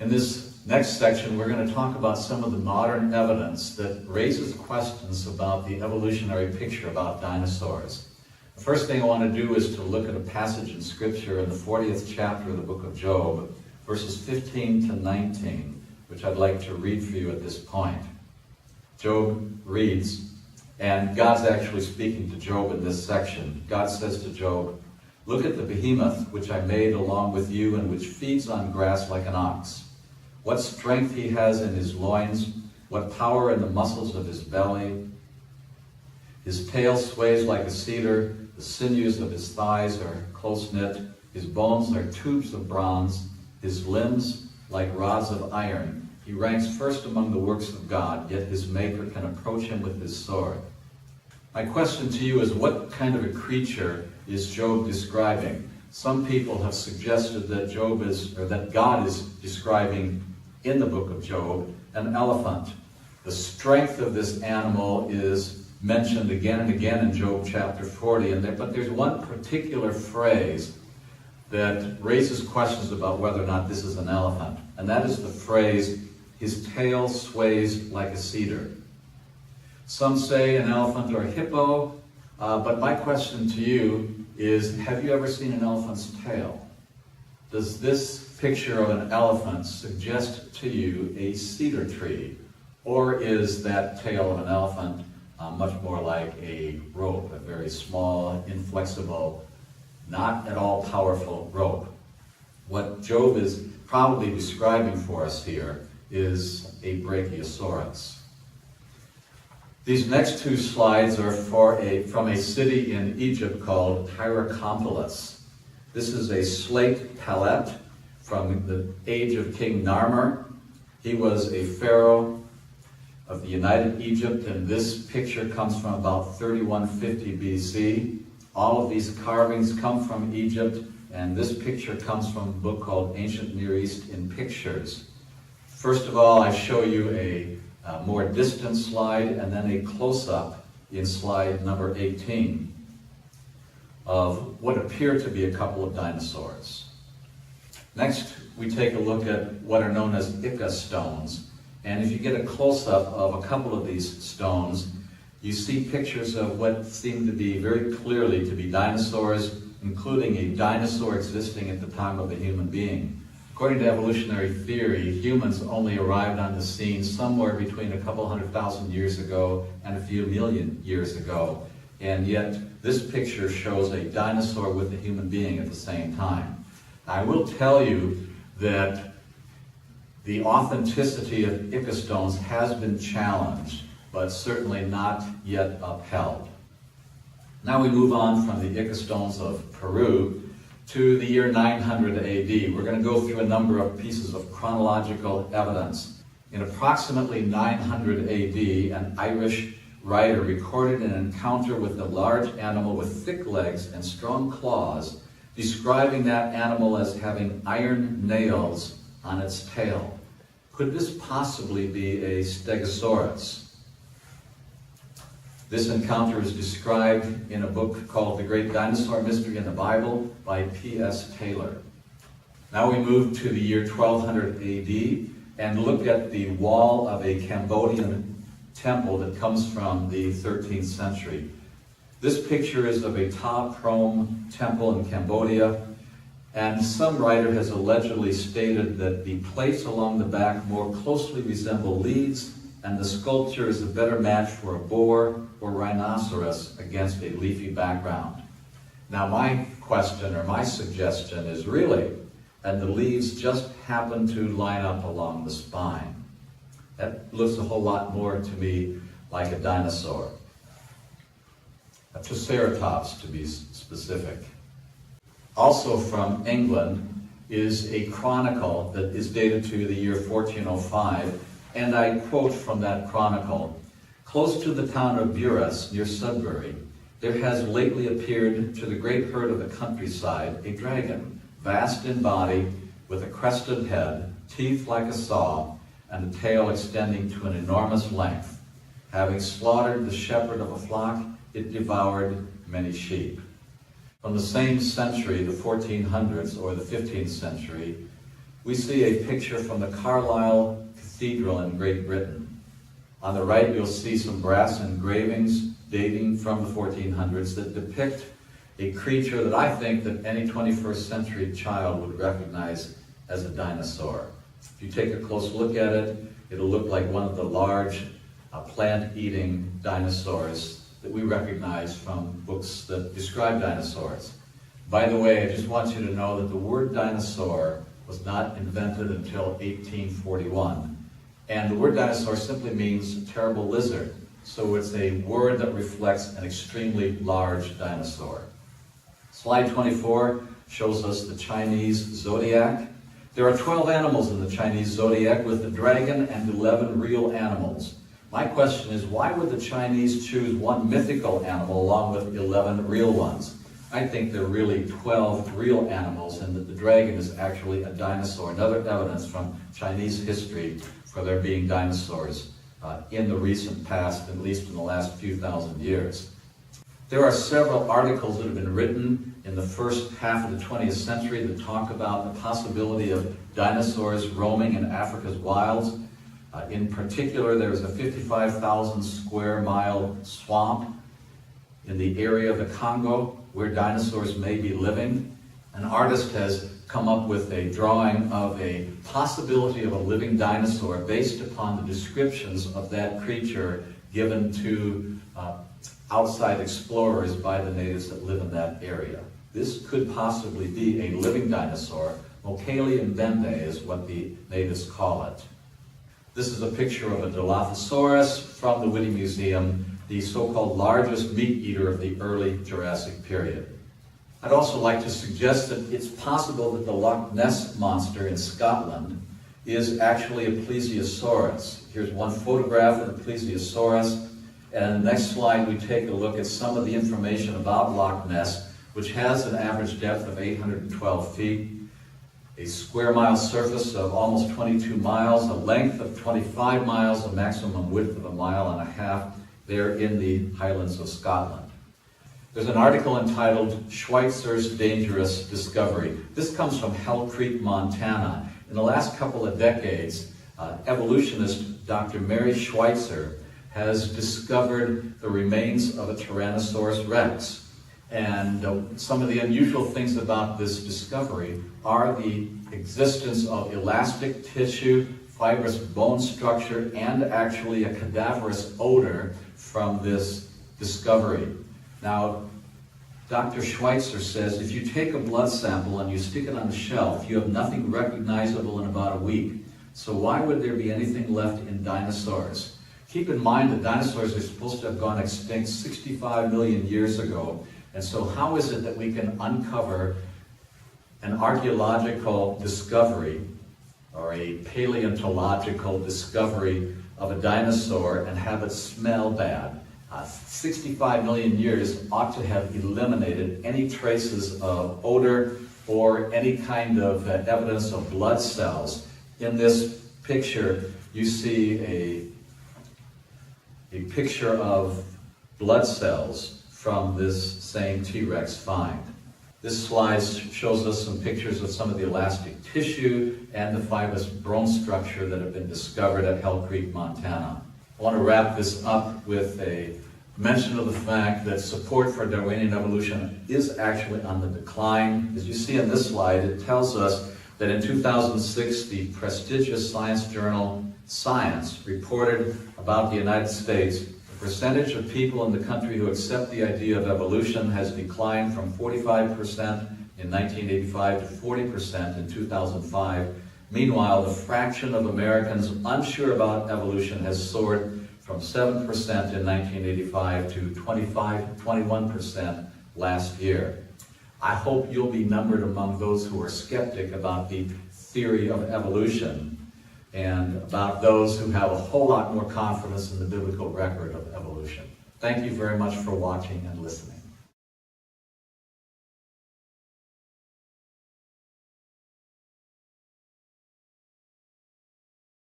In this next section, we're going to talk about some of the modern evidence that raises questions about the evolutionary picture about dinosaurs. The first thing I want to do is to look at a passage in Scripture in the 40th chapter of the book of Job, verses 15 to 19, which I'd like to read for you at this point. Job reads, and God's actually speaking to Job in this section. God says to Job, "Look at the behemoth which I made along with you and which feeds on grass like an ox. What strength he has in his loins, what power in the muscles of his belly. His tail sways like a cedar, the sinews of his thighs are close-knit, his bones are tubes of bronze, his limbs like rods of iron. He ranks first among the works of God, yet his maker can approach him with his sword." My question to you is, what kind of a creature is Job describing? Some people have suggested that that God is describing in the book of Job an elephant. The strength of this animal is mentioned again and again in Job chapter 40, but there's one particular phrase that raises questions about whether or not this is an elephant, and that is the phrase, "His tail sways like a cedar." Some say an elephant or a hippo, but my question to you is, have you ever seen an elephant's tail? Does this picture of an elephant suggest to you a cedar tree? Or is that tail of an elephant much more like a rope, a very small, inflexible, not at all powerful rope? What Job is probably describing for us here is a brachiosaurus. These next two slides are from a city in Egypt called Hierakonpolis. This is a slate palette from the age of King Narmer. He was a pharaoh of the United Egypt, and this picture comes from about 3150 BC. All of these carvings come from Egypt, and this picture comes from a book called Ancient Near East in Pictures. First of all, I show you a more distant slide and then a close-up in slide number 18 of what appear to be a couple of dinosaurs. Next, we take a look at what are known as Ica stones. And if you get a close-up of a couple of these stones, you see pictures of what seem to be very clearly to be dinosaurs, including a dinosaur existing at the time of the human being. According to evolutionary theory, humans only arrived on the scene somewhere between a couple 100,000 years ago and a few million years ago. And yet, this picture shows a dinosaur with a human being at the same time. I will tell you that the authenticity of Ica stones has been challenged, but certainly not yet upheld. Now we move on from the Ica stones of Peru to the year 900 AD. We're going to go through a number of pieces of chronological evidence. In approximately 900 AD, an Irish writer recorded an encounter with a large animal with thick legs and strong claws, describing that animal as having iron nails on its tail. Could this possibly be a Stegosaurus? This encounter is described in a book called The Great Dinosaur Mystery in the Bible by P.S. Taylor. Now we move to the year 1200 AD and look at the wall of a Cambodian temple that comes from the 13th century. This picture is of a Ta Prohm temple in Cambodia, and some writer has allegedly stated that the plates along the back more closely resemble leaves, and the sculpture is a better match for a boar or rhinoceros against a leafy background. Now my question or my suggestion is really, and the leaves just happen to line up along the spine. That looks a whole lot more to me like a dinosaur. A triceratops, to be specific. Also from England is a chronicle that is dated to the year 1405, and I quote from that chronicle: "Close to the town of Buras, near Sudbury, there has lately appeared to the great herd of the countryside a dragon, vast in body, with a crested head, teeth like a saw, and a tail extending to an enormous length. Having slaughtered the shepherd of a flock, it devoured many sheep." From the same century, the 1400s or the 15th century, we see a picture from the Carlisle Cathedral in Great Britain. On the right, you'll see some brass engravings dating from the 1400s that depict a creature that I think that any 21st century child would recognize as a dinosaur. If you take a close look at it, it'll look like one of the large plant-eating dinosaurs that we recognize from books that describe dinosaurs. By the way, I just want you to know that the word dinosaur was not invented until 1841. And the word dinosaur simply means terrible lizard. So it's a word that reflects an extremely large dinosaur. Slide 24 shows us the Chinese zodiac. There are 12 animals in the Chinese zodiac, with the dragon and 11 real animals. My question is, why would the Chinese choose one mythical animal along with 11 real ones? I think there are really 12 real animals, and that the dragon is actually a dinosaur. Another evidence from Chinese history for there being dinosaurs in the recent past, at least in the last few thousand years. There are several articles that have been written in the first half of the 20th century that talk about the possibility of dinosaurs roaming in Africa's wilds. In particular, there's a 55,000 square mile swamp in the area of the Congo where dinosaurs may be living. An artist has come up with a drawing of a possibility of a living dinosaur based upon the descriptions of that creature given to outside explorers by the natives that live in that area. This could possibly be a living dinosaur. Mokele Mbembe is what the natives call it. This is a picture of a Dilophosaurus from the Whitty Museum, the so-called largest meat eater of the early Jurassic period. I'd also like to suggest that it's possible that the Loch Ness monster in Scotland is actually a plesiosaurus. Here's one photograph of the plesiosaurus, and in the next slide we take a look at some of the information about Loch Ness, which has an average depth of 812 feet, a square mile surface of almost 22 miles, a length of 25 miles, a maximum width of 1.5 miles there in the Highlands of Scotland. There's an article entitled Schweitzer's Dangerous Discovery. This comes from Hell Creek, Montana. In the last couple of decades, evolutionist Dr. Mary Schweitzer has discovered the remains of a Tyrannosaurus rex. And some of the unusual things about this discovery are the existence of elastic tissue, fibrous bone structure, and actually a cadaverous odor from this discovery. Now, Dr. Schweitzer says if you take a blood sample and you stick it on a shelf, you have nothing recognizable in about a week. So why would there be anything left in dinosaurs? Keep in mind that dinosaurs are supposed to have gone extinct 65 million years ago. And so how is it that we can uncover an archaeological discovery or a paleontological discovery of a dinosaur and have it smell bad? 65 million years ought to have eliminated any traces of odor or any kind of evidence of blood cells. In this picture, you see a picture of blood cells from this same T-Rex find. This slide shows us some pictures of some of the elastic tissue and the fibrous bone structure that have been discovered at Hell Creek, Montana. I want to wrap this up with a mention of the fact that support for Darwinian evolution is actually on the decline. As you see in this slide, it tells us that in 2006, the prestigious science journal Science reported about the United States. The percentage of people in the country who accept the idea of evolution has declined from 45% in 1985 to 40% in 2005. Meanwhile, the fraction of Americans unsure about evolution has soared from 7% in 1985 to 21% last year. I hope you'll be numbered among those who are skeptic about the theory of evolution and about those who have a whole lot more confidence in the biblical record of evolution. Thank you very much for watching and listening.